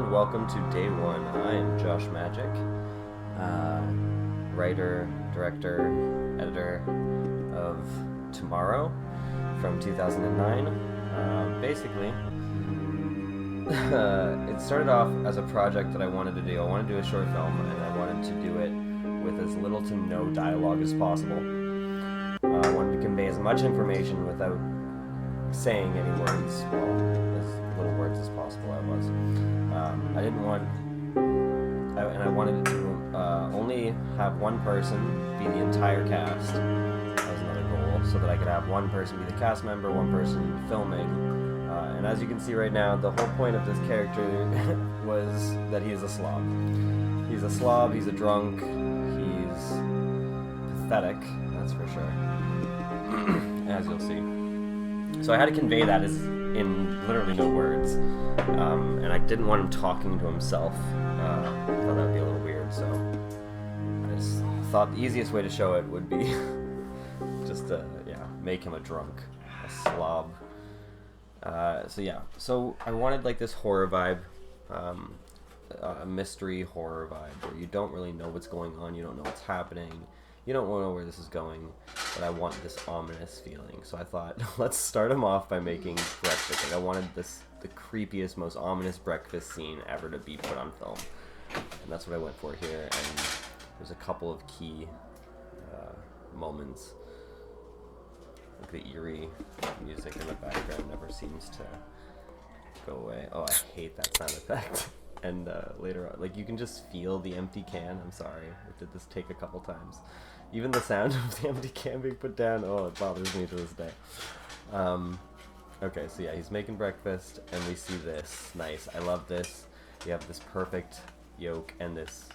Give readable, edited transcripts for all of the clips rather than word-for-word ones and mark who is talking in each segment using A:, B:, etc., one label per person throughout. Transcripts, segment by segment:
A: and welcome to day one. I'm Josh Magic, writer, director, editor of Tomorrow from 2009. Basically, it started off as a project that I wanted to do. I wanted to do a short film, and I wanted to do it with as little to no dialogue as possible. I wanted to convey as much information without saying any words, well, as little words as possible. I didn't want, and I wanted to only have one person be the entire cast. That was another goal, so that I could have one person be the cast member, one person filming. And as you can see right now, the whole point of this character was that he is a slob. He's a slob, he's a drunk, he's pathetic, that's for sure, as you'll see. So I had to convey that as in literally no words, and I didn't want him talking to himself. I thought that would be a little weird, so I just thought the easiest way to show it would be just to, make him a drunk, a slob. So I wanted like this horror vibe, a mystery horror vibe, where you don't really know what's going on, you don't know what's happening, you don't know where this is going, but I want this ominous feeling. So I thought, let's start him off by making breakfast. Like I wanted the creepiest, most ominous breakfast scene ever to be put on film, and that's what I went for here. And there's a couple of key moments. Like the eerie music in the background never seems to go away. Oh, I hate that sound effect. And later on, like, you can just feel the empty can. I'm sorry, I did this take a couple times. Even the sound of the empty can being put down, oh, it bothers me to this day. Okay, so yeah, he's making breakfast, and we see this. Nice, I love this. You have this perfect yolk, and this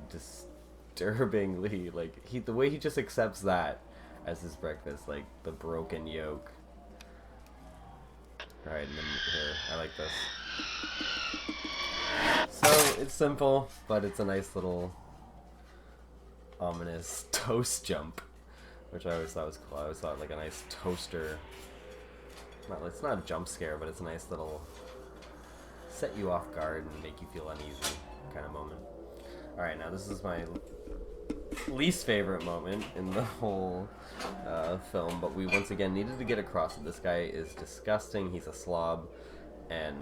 A: disturbingly, like, the way he just accepts that as his breakfast, like, the broken yolk. Alright, and then here, I like this. So, it's simple, but it's a nice little ominous toast jump, which I always thought was cool. I always thought like a nice toaster, it's not a jump scare, but it's a nice little set you off guard and make you feel uneasy kind of moment. Alright, now this is my least favorite moment in the whole film, but we once again needed to get across that this guy is disgusting, he's a slob, and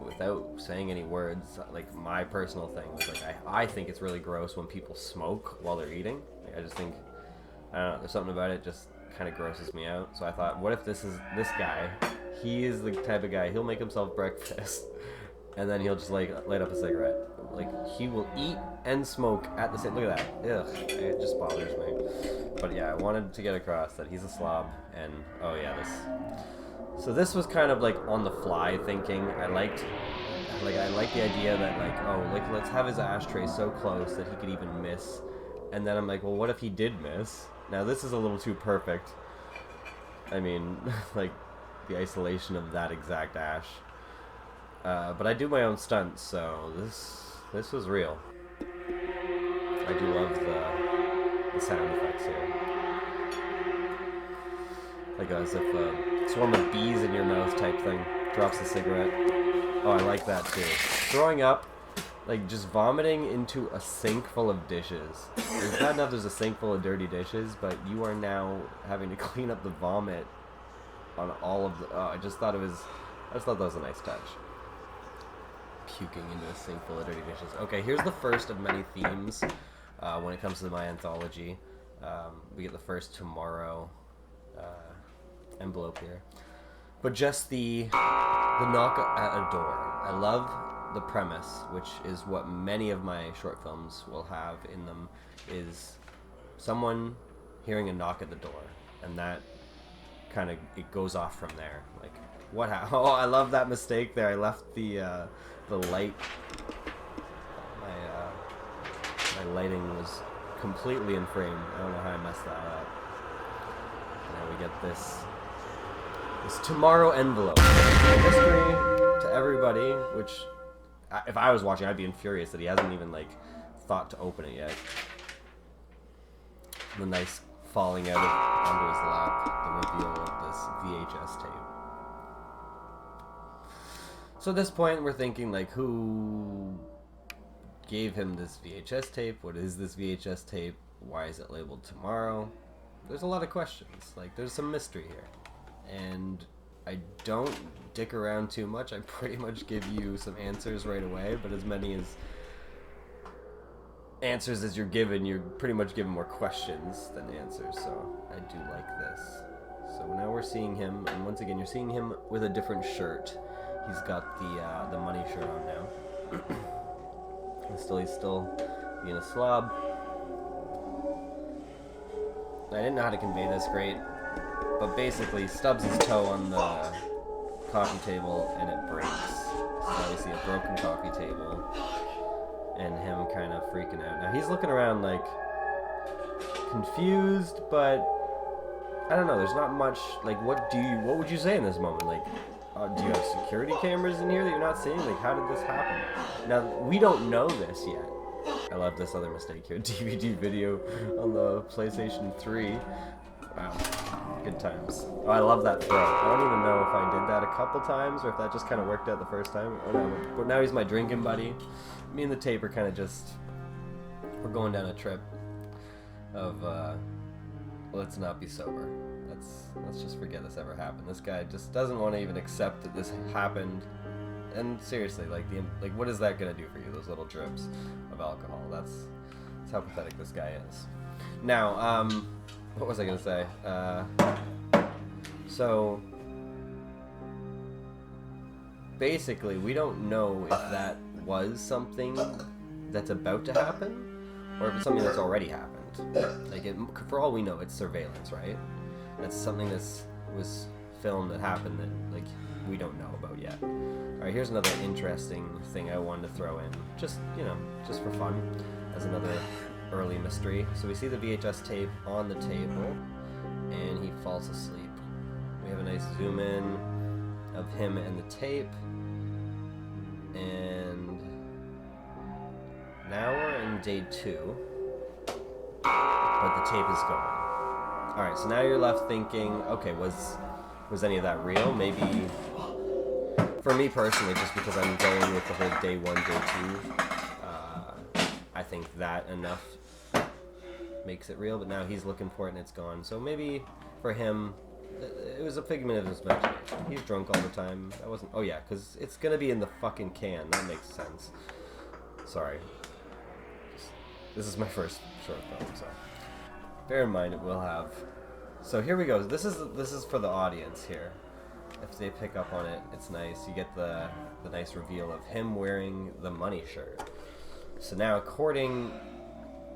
A: without saying any words, like, my personal thing was like, I think it's really gross when people smoke while they're eating. Like, I just think, I don't know, there's something about it just kind of grosses me out. So I thought, what if this guy, he is the type of guy, he'll make himself breakfast and then he'll just like light up a cigarette. Like, he will eat and smoke at the same, look at that, ugh, it just bothers me. But yeah, I wanted to get across that he's a slob, and oh yeah, so this was kind of like on the fly thinking. I liked the idea that like, oh, like, let's have his ashtray so close that he could even miss. And then I'm like, well, what if he did miss? Now this is a little too perfect. I mean, like, the isolation of that exact ash. But I do my own stunts, so this was real. I do love the sound effects here. Like as if a swarm of bees in your mouth type thing. Drops the cigarette. Oh, I like that too. Throwing up, like just vomiting into a sink full of dishes. It's bad enough there's a sink full of dirty dishes, but you are now having to clean up the vomit on all of the... Oh, I just thought that was a nice touch. Puking into a sink full of dirty dishes. Okay, here's the first of many themes when it comes to my anthology. We get the first Tomorrow envelope here, but just the knock at a door. I love the premise, which is what many of my short films will have in them, is someone hearing a knock at the door, and that kind of, it goes off from there. Like, what oh, I love that mistake there. I left the light, my lighting was completely in frame. I don't know how I messed that up. Now we get this Tomorrow envelope. Mystery to everybody, which, if I was watching, I'd be furious that he hasn't even, like, thought to open it yet. The nice falling out onto his lap, the reveal of this VHS tape. So at this point, we're thinking, like, who gave him this VHS tape? What is this VHS tape? Why is it labeled tomorrow? There's a lot of questions. Like, there's some mystery here. And I don't dick around too much. I pretty much give you some answers right away, but as many answers as you're given, you're pretty much given more questions than answers, so I do like this. So now we're seeing him, and once again, you're seeing him with a different shirt. He's got the money shirt on now. He's still being a slob. I didn't know how to convey this great, but basically he stubs his toe on the coffee table and it breaks. So now we see a broken coffee table and him kind of freaking out. Now he's looking around like confused, but I don't know, there's not much, like what would you say in this moment? Like, do you have security cameras in here that you're not seeing? Like, how did this happen? Now, we don't know this yet. I love this other mistake here. DVD video on the PlayStation 3. Wow. Good times. Oh, I love that throw. I don't even know if I did that a couple times or if that just kind of worked out the first time. Oh, no. But now he's my drinking buddy. Me and the tape are kind of just... We're going down a trip of, let's not be sober. Let's just forget this ever happened. This guy just doesn't want to even accept that this happened. And seriously, like what is that gonna do for you? Those little drips of alcohol. That's how pathetic this guy is. Now, what was I gonna say? So basically, we don't know if that was something that's about to happen, or if it's something that's already happened. Like, for all we know, it's surveillance, right? That's something that was filmed that happened that, like, we don't know about yet. Alright, here's another interesting thing I wanted to throw in. Just, just for fun, as another early mystery. So we see the VHS tape on the table, and he falls asleep. We have a nice zoom in of him and the tape, and now we're in day 2, but the tape is gone. Alright, so now you're left thinking, okay, was any of that real? Maybe, for me personally, just because I'm going with the whole day 1, day 2, I think that enough makes it real, but now he's looking for it and it's gone. So maybe for him, it was a figment of his imagination. He's drunk all the time. That wasn't, oh yeah, because it's going to be in the fucking can. That makes sense. Sorry. This is my first short film, so bear in mind it will have. So here we go. This is for the audience here. If they pick up on it, it's nice. You get the nice reveal of him wearing the money shirt. So now, according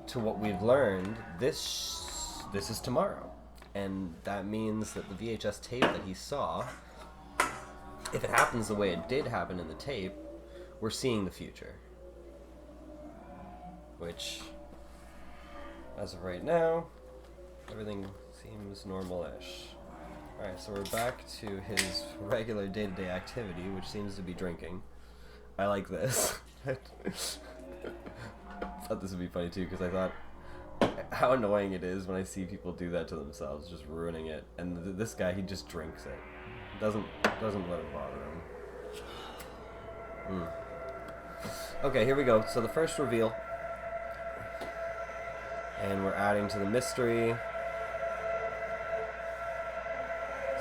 A: to what we've learned, this is tomorrow, and that means that the VHS tape that he saw, if it happens the way it did happen in the tape, we're seeing the future. Which, as of right now, everything seems normal-ish. Alright, so we're back to his regular day-to-day activity, which seems to be drinking. I like this. I thought this would be funny too, because I thought how annoying it is when I see people do that to themselves, just ruining it. And this guy, he just drinks it. Doesn't let it bother him. Okay, here we go. So the first reveal. And we're adding to the mystery.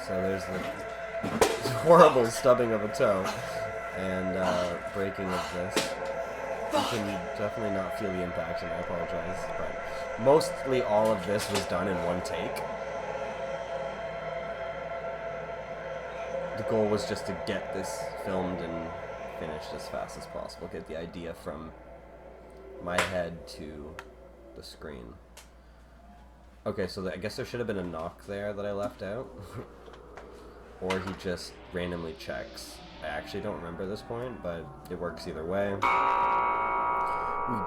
A: So there's the horrible stubbing of a toe and breaking of this. You can definitely not feel the impact, and I apologize, but mostly all of this was done in one take. The goal was just to get this filmed and finished as fast as possible, get the idea from my head to the screen. Okay, so I guess there should have been a knock there that I left out. Or he just randomly checks. I actually don't remember this point, but it works either way. We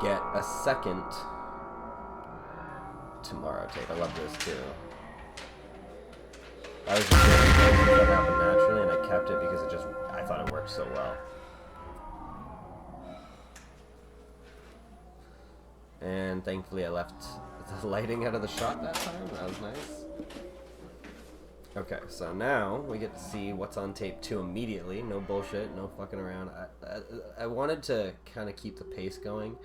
A: get a second tomorrow tape. I love this too. I was just saying that happened naturally, and I kept it because I thought it worked so well. And thankfully I left the lighting out of the shot that time. That was nice. Okay, so now we get to see what's on tape 2 immediately. No bullshit, no fucking around. I wanted to kind of keep the pace going,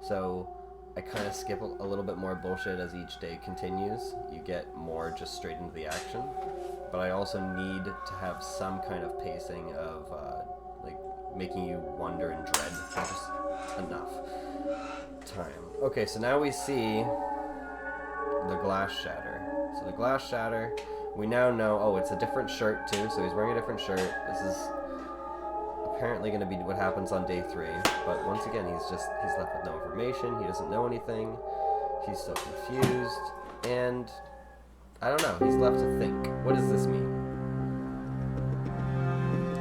A: so I kind of skip a little bit more bullshit as each day continues. You get more just straight into the action, but I also need to have some kind of pacing of like making you wonder and dread for just enough time. Okay, so now we see the glass shatter. So the glass shatter, we now know, oh, it's a different shirt too, so he's wearing a different shirt. This is apparently going to be what happens on day 3, but once again, he's left with no information, he doesn't know anything, he's still confused, and I don't know, he's left to think. What does this mean?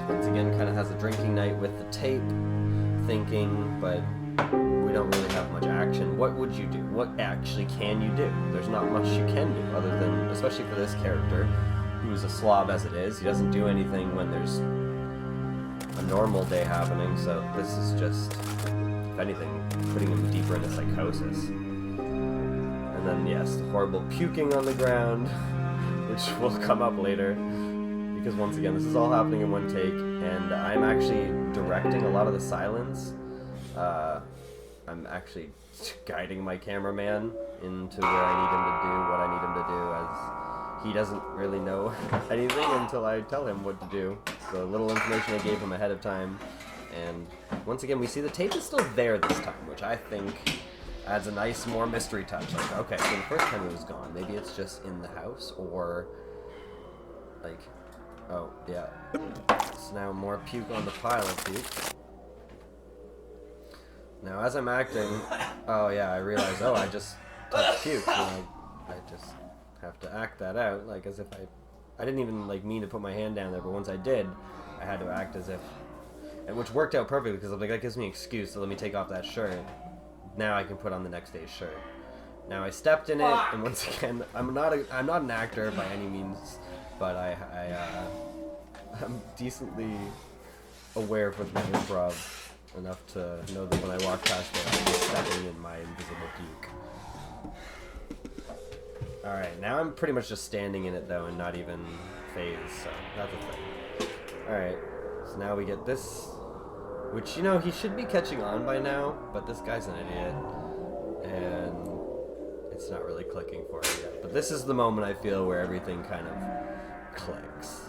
A: Once again, kind of has a drinking night with the tape, thinking, but we don't really have much action. What would you do? What actually can you do? There's not much you can do other than, especially for this character, who's a slob as it is. He doesn't do anything when there's a normal day happening, so this is just, if anything, putting him deeper into psychosis. And then, yes, the horrible puking on the ground, which will come up later, because once again, this is all happening in one take, and I'm actually directing a lot of the silence. I'm actually guiding my cameraman into where I need him to do what I need him to do, as he doesn't really know anything until I tell him what to do. The little information I gave him ahead of time. And once again, we see the tape is still there this time, which I think adds a nice, more mystery touch. Like, okay, so the first time it was gone. Maybe it's just in the house, or like, oh, yeah. So now more puke on the pile of puke. Now, as I'm acting, oh yeah, I realize, oh, I just touched puke, so I just have to act that out, like, as if I didn't even, like, mean to put my hand down there, but once I did, I had to act as if, and which worked out perfectly, because I'm like, that gives me an excuse, so let me take off that shirt. Now I can put on the next day's shirt. Now I stepped in it, and once again, I'm not an actor by any means, but I'm decently aware with my improv. Enough to know that when I walk past it, I'm just stepping in my invisible puke. Alright, now I'm pretty much just standing in it though and not even phased, so that's a thing. Alright, so now we get this, which, you know, he should be catching on by now, but this guy's an idiot, and it's not really clicking for him yet. But this is the moment I feel where everything kind of clicks.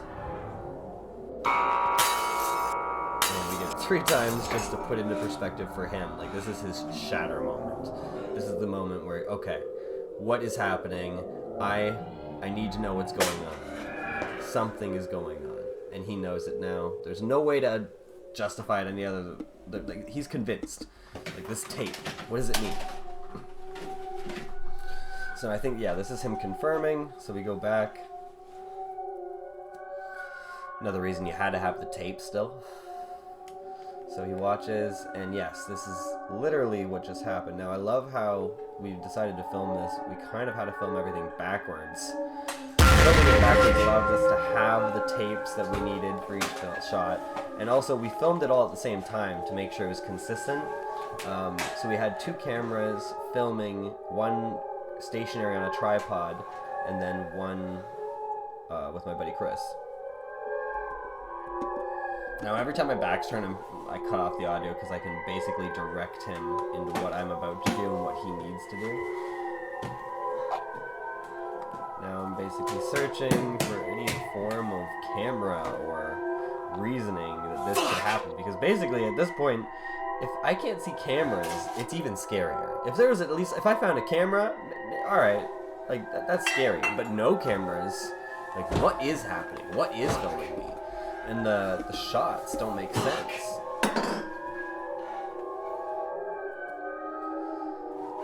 A: 3 times just to put into perspective for him. Like, this is his shatter moment. This is the moment where, okay, what is happening? I need to know what's going on. Something is going on, and he knows it now. There's no way to justify it any other. Like, he's convinced. Like, this tape, what does it mean? So I think, yeah, this is him confirming. So we go back. Another reason you had to have the tape still. So he watches, and yes, this is literally what just happened. Now, I love how we decided to film this. We kind of had to film everything backwards. Filming it backwards allowed us to have the tapes that we needed for each shot. And also, we filmed it all at the same time to make sure it was consistent. So we had 2 cameras filming, one stationary on a tripod, and then one with my buddy Chris. Now, every time my back's turned, I cut off the audio because I can basically direct him into what I'm about to do and what he needs to do. Now I'm basically searching for any form of camera or reasoning that this could happen, because basically at this point, if I can't see cameras, it's even scarier. If there was at least, if I found a camera, alright, like, that's scary, but no cameras, like, what is happening? What is filming me? And the shots don't make sense.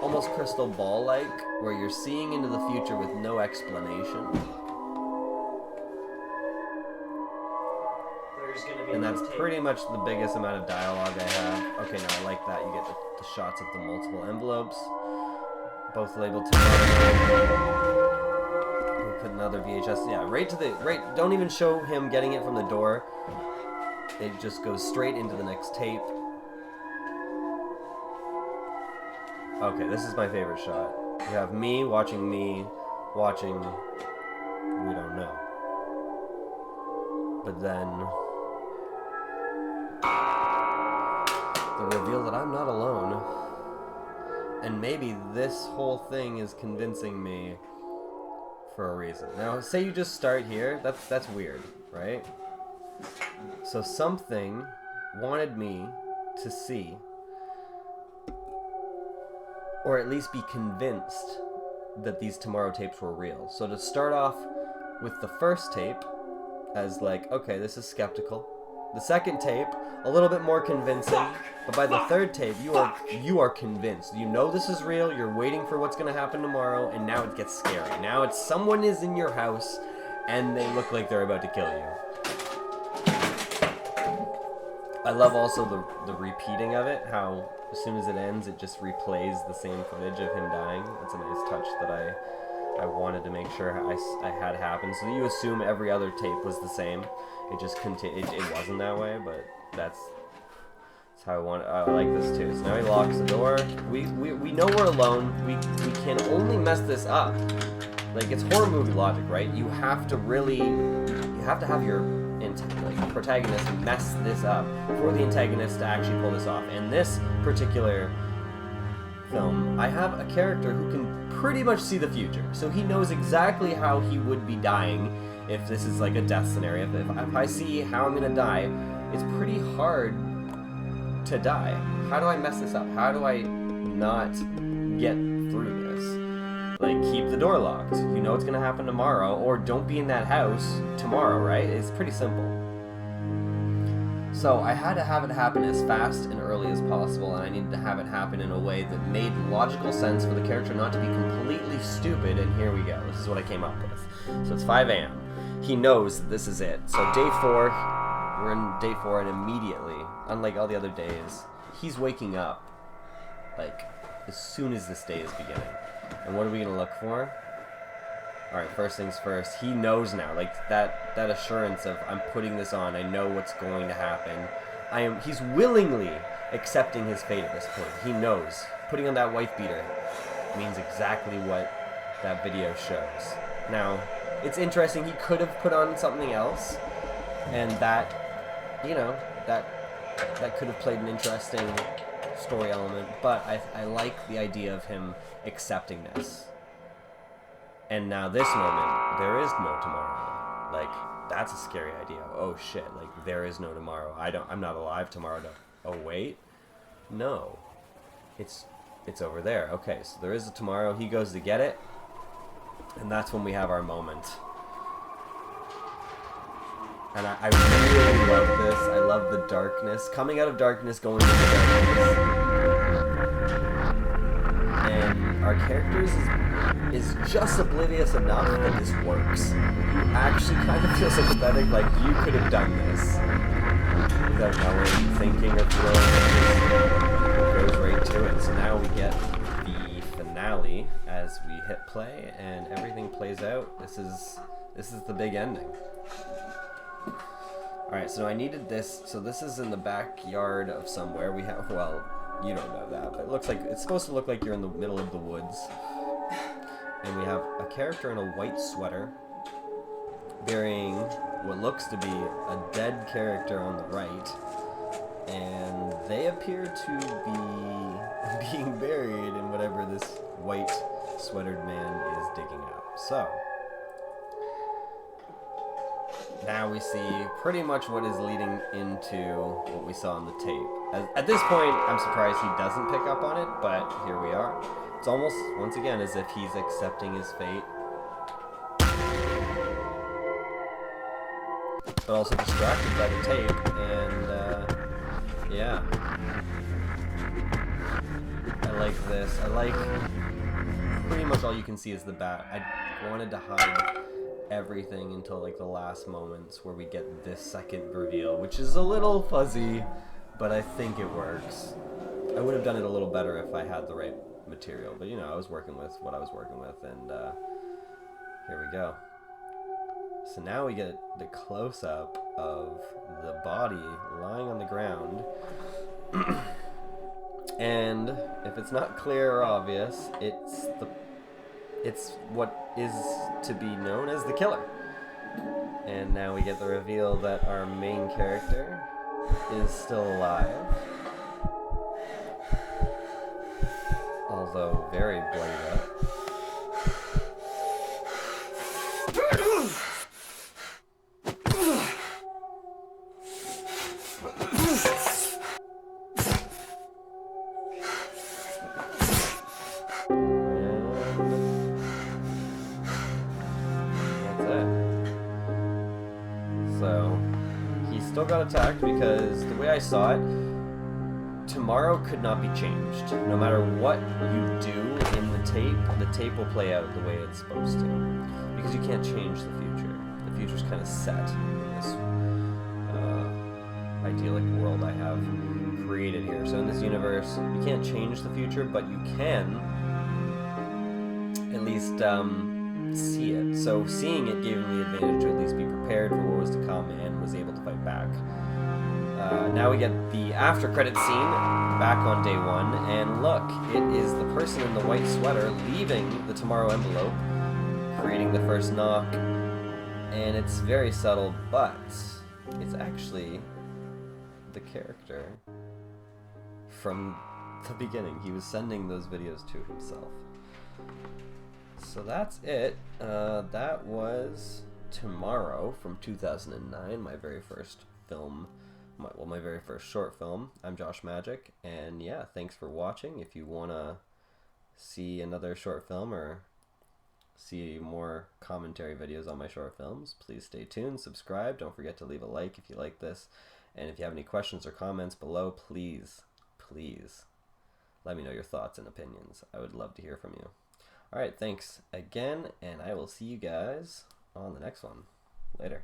A: Almost crystal ball-like, where you're seeing into the future with no explanation. And that's pretty much the biggest amount of dialogue I have. Okay, now I like that. You get the shots of the multiple envelopes, both labeled to put another VHS. Yeah, right. Don't even show him getting it from the door. It just goes straight into the next tape. Okay, this is my favorite shot. You have me watching, we don't know. But then the reveal that I'm not alone. And maybe this whole thing is convincing me for a reason. Now, say you just start here. That's weird, right? So something wanted me to see, or at least be convinced that these Tomorrow tapes were real. So to start off with the first tape as like, okay, this is skeptical. The second tape, a little bit more convincing. But by the third tape, you are convinced. You know this is real. You're waiting for what's going to happen tomorrow, and now it gets scary. Now it's someone is in your house, and they look like they're about to kill you. I love also the repeating of it. How as soon as it ends, it just replays the same footage of him dying. That's a nice touch that I wanted to make sure I had happen. So you assume every other tape was the same. It just it wasn't that way, but that's how I want. I like this too. So now he locks the door. We know we're alone. We can only mess this up. Like, it's horror movie logic, right? You have to have your protagonist mess this up for the antagonist to actually pull this off. In this particular film, I have a character who can pretty much see the future, so he knows exactly how he would be dying if this is like a death scenario. If I see how I'm gonna die, it's pretty hard to die. How do I mess this up? How do I not get through this? Like, keep the door locked. You know what's gonna happen tomorrow, or don't be in that house tomorrow, right? It's pretty simple. So I had to have it happen as fast and early as possible, and I needed to have it happen in a way that made logical sense for the character not to be completely stupid, and here we go. This is what I came up with. So it's 5 a.m. He knows this is it. So day 4, we're in day 4, and immediately, unlike all the other days, he's waking up, like, as soon as this day is beginning. And what are we going to look for? Alright, first things first, he knows now, like, that assurance of, I'm putting this on, I know what's going to happen. He's willingly accepting his fate at this point. He knows. Putting on that wife beater means exactly what that video shows. Now, it's interesting, he could have put on something else, and that, you know, that could have played an interesting story element, but I like the idea of him accepting this. And now this moment, there is no tomorrow. Like, that's a scary idea. Oh shit, like, there is no tomorrow. I'm not alive tomorrow to, oh wait? No. It's over there. Okay, so there is a tomorrow. He goes to get it. And that's when we have our moment. And I really love this. I love the darkness. Coming out of darkness, going into darkness. And our characters is just oblivious enough that this works. You actually kind of feel sympathetic, like you could have done this without knowing, thinking, or feeling. It goes right to it. So now we get the finale as we hit play, and everything plays out. This is the big ending. Alright, so I needed this. So this is in the backyard of somewhere. We have, well, you don't know that, but it looks like, it's supposed to look like you're in the middle of the woods. And we have a character in a white sweater burying what looks to be a dead character on the right. And they appear to be being buried in whatever this white sweatered man is digging up. So now we see pretty much what is leading into what we saw on the tape. At this point, I'm surprised he doesn't pick up on it, but here we are. It's almost, once again, as if he's accepting his fate. But also distracted by the tape, and, yeah. I like this. I like, pretty much all you can see is the bat. I wanted to hide everything until, like, the last moments where we get this second reveal, which is a little fuzzy, but I think it works. I would have done it a little better if I had the right material, but you know, I was working with what I was working with, and here we go. So now we get the close-up of the body lying on the ground, and if it's not clear or obvious, it's what is to be known as the killer. And now we get the reveal that our main character is still alive. Although very bloodied up. So, he still got attacked because the way I saw it, tomorrow could not be changed. No matter what you do in the tape will play out the way it's supposed to. Because you can't change the future. The future's kind of set in this idyllic world I have created here. So in this universe, you can't change the future, but you can at least see it. So seeing it gave him the advantage to at least be prepared for what was to come and was able to fight back. Now we get the after credit scene back on day one, and look, it is the person in the white sweater leaving the tomorrow envelope, creating the first knock, and it's very subtle, but it's actually the character from the beginning. He was sending those videos to himself. So that's it. That was Tomorrow from 2009, my very first film. My very first short film. I'm Josh Magic, and yeah, thanks for watching. If you want to see another short film or see more commentary videos on my short films, please stay tuned, subscribe, don't forget to leave a like if you like this, and if you have any questions or comments below, please let me know your thoughts and opinions. I would love to hear from you. Alright, thanks again, and I will see you guys on the next one. Later.